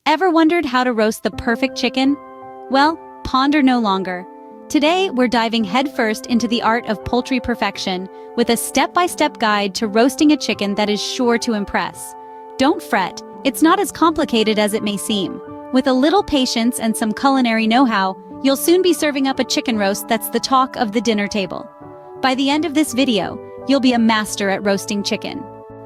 Ever wondered how to roast the perfect chicken? Well, ponder no longer. Today, we're diving headfirst into the art of poultry perfection with a step-by-step guide to roasting a chicken that is sure to impress. Don't fret, it's not as complicated as it may seem. With a little patience and some culinary know-how, you'll soon be serving up a chicken roast that's the talk of the dinner table. By the end of this video, you'll be a master at roasting chicken.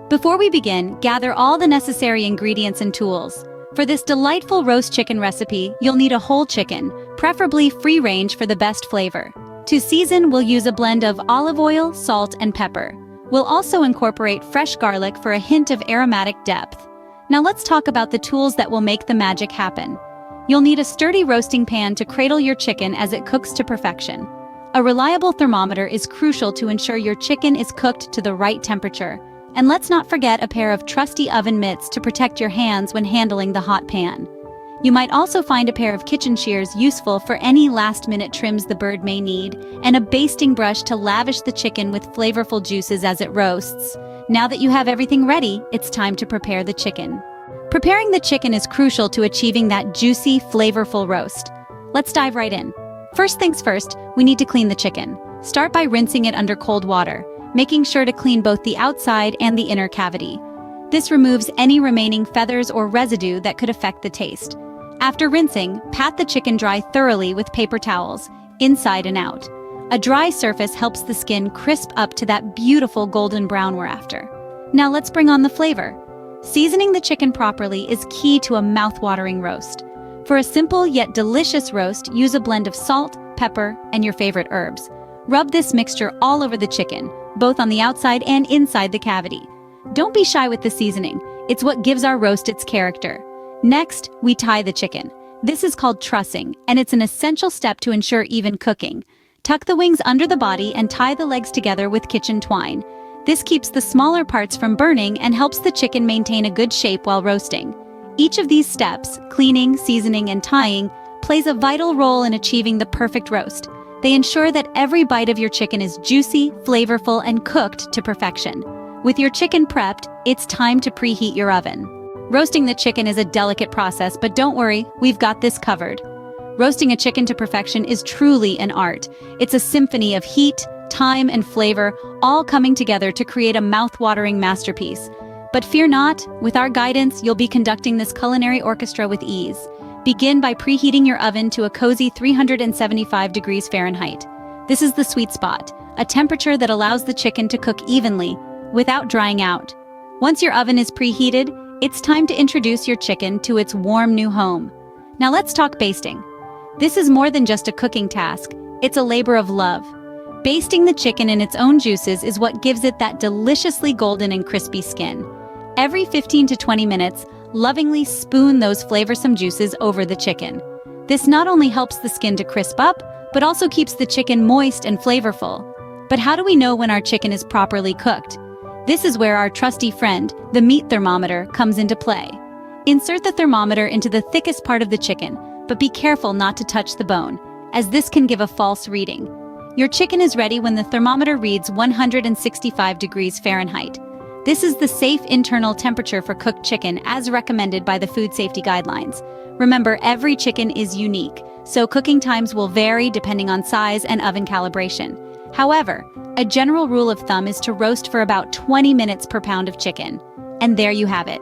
Before we begin, gather all the necessary ingredients and tools. For this delightful roast chicken recipe, you'll need a whole chicken, preferably free-range for the best flavor. To season, we'll use a blend of olive oil, salt, and pepper. We'll also incorporate fresh garlic for a hint of aromatic depth. Now let's talk about the tools that will make the magic happen. You'll need a sturdy roasting pan to cradle your chicken as it cooks to perfection. A reliable thermometer is crucial to ensure your chicken is cooked to the right temperature. And let's not forget a pair of trusty oven mitts to protect your hands when handling the hot pan. You might also find a pair of kitchen shears useful for any last-minute trims the bird may need, and a basting brush to lavish the chicken with flavorful juices as it roasts. Now that you have everything ready, it's time to prepare the chicken. Preparing the chicken is crucial to achieving that juicy, flavorful roast. Let's dive right in. First things first, we need to clean the chicken. Start by rinsing it under cold water, making sure to clean both the outside and the inner cavity. This removes any remaining feathers or residue that could affect the taste. After rinsing, pat the chicken dry thoroughly with paper towels, inside and out. A dry surface helps the skin crisp up to that beautiful golden brown we're after. Now let's bring on the flavor. Seasoning the chicken properly is key to a mouth-watering roast. For a simple yet delicious roast, use a blend of salt, pepper, and your favorite herbs. Rub this mixture all over the chicken, both on the outside and inside the cavity. Don't be shy with the seasoning. It's what gives our roast its character. Next, we tie the chicken. This is called trussing, and it's an essential step to ensure even cooking. Tuck the wings under the body and tie the legs together with kitchen twine. This keeps the smaller parts from burning and helps the chicken maintain a good shape while roasting. Each of these steps, cleaning, seasoning, and tying, plays a vital role in achieving the perfect roast. They ensure that every bite of your chicken is juicy, flavorful, and cooked to perfection. With your chicken prepped, it's time to preheat your oven. Roasting the chicken is a delicate process, but don't worry, we've got this covered. Roasting a chicken to perfection is truly an art. It's a symphony of heat, time, and flavor, all coming together to create a mouth-watering masterpiece. But fear not, with our guidance, you'll be conducting this culinary orchestra with ease. Begin by preheating your oven to a cozy 375 degrees Fahrenheit. This is the sweet spot, a temperature that allows the chicken to cook evenly, without drying out. Once your oven is preheated, it's time to introduce your chicken to its warm new home. Now let's talk basting. This is more than just a cooking task, it's a labor of love. Basting the chicken in its own juices is what gives it that deliciously golden and crispy skin. Every 15 to 20 minutes, lovingly spoon those flavorsome juices over the chicken. This not only helps the skin to crisp up, but also keeps the chicken moist and flavorful. But how do we know when our chicken is properly cooked? This is where our trusty friend, the meat thermometer, comes into play. Insert the thermometer into the thickest part of the chicken, but be careful not to touch the bone, as this can give a false reading. Your chicken is ready when the thermometer reads 165 degrees Fahrenheit. This is the safe internal temperature for cooked chicken as recommended by the food safety guidelines. Remember, every chicken is unique, so cooking times will vary depending on size and oven calibration. However, a general rule of thumb is to roast for about 20 minutes per pound of chicken. And there you have it.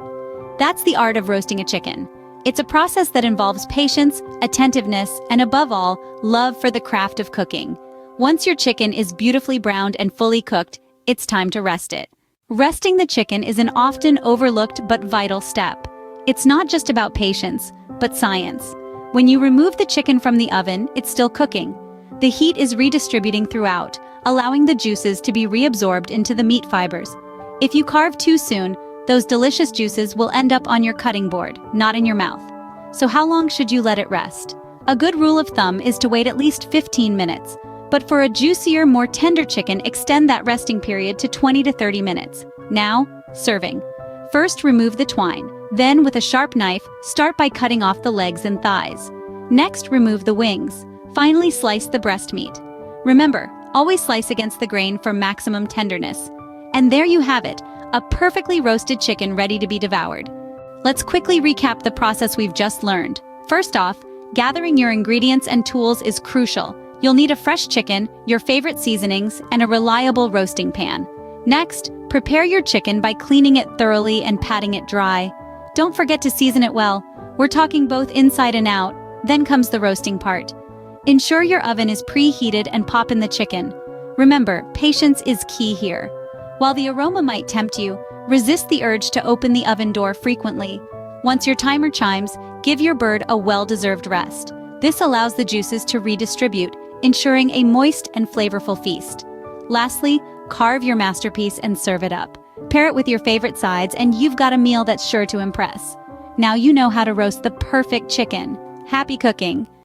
That's the art of roasting a chicken. It's a process that involves patience, attentiveness, and above all, love for the craft of cooking. Once your chicken is beautifully browned and fully cooked, it's time to rest it. Resting the chicken is an often overlooked but vital step. It's not just about patience, but science. When you remove the chicken from the oven, it's still cooking. The heat is redistributing throughout, allowing the juices to be reabsorbed into the meat fibers. If you carve too soon, those delicious juices will end up on your cutting board, not in your mouth. So how long should you let it rest? A good rule of thumb is to wait at least 15 minutes. But for a juicier, more tender chicken, extend that resting period to 20 to 30 minutes. Now, serving. First, remove the twine. Then, with a sharp knife, start by cutting off the legs and thighs. Next, remove the wings. Finally, slice the breast meat. Remember, always slice against the grain for maximum tenderness. And there you have it, a perfectly roasted chicken ready to be devoured. Let's quickly recap the process we've just learned. First off, gathering your ingredients and tools is crucial. You'll need a fresh chicken, your favorite seasonings, and a reliable roasting pan. Next, prepare your chicken by cleaning it thoroughly and patting it dry. Don't forget to season it well. We're talking both inside and out. Then comes the roasting part. Ensure your oven is preheated and pop in the chicken. Remember, patience is key here. While the aroma might tempt you, resist the urge to open the oven door frequently. Once your timer chimes, give your bird a well-deserved rest. This allows the juices to redistribute, ensuring a moist and flavorful feast. Lastly, carve your masterpiece and serve it up. Pair it with your favorite sides and you've got a meal that's sure to impress. Now you know how to roast the perfect chicken. Happy cooking!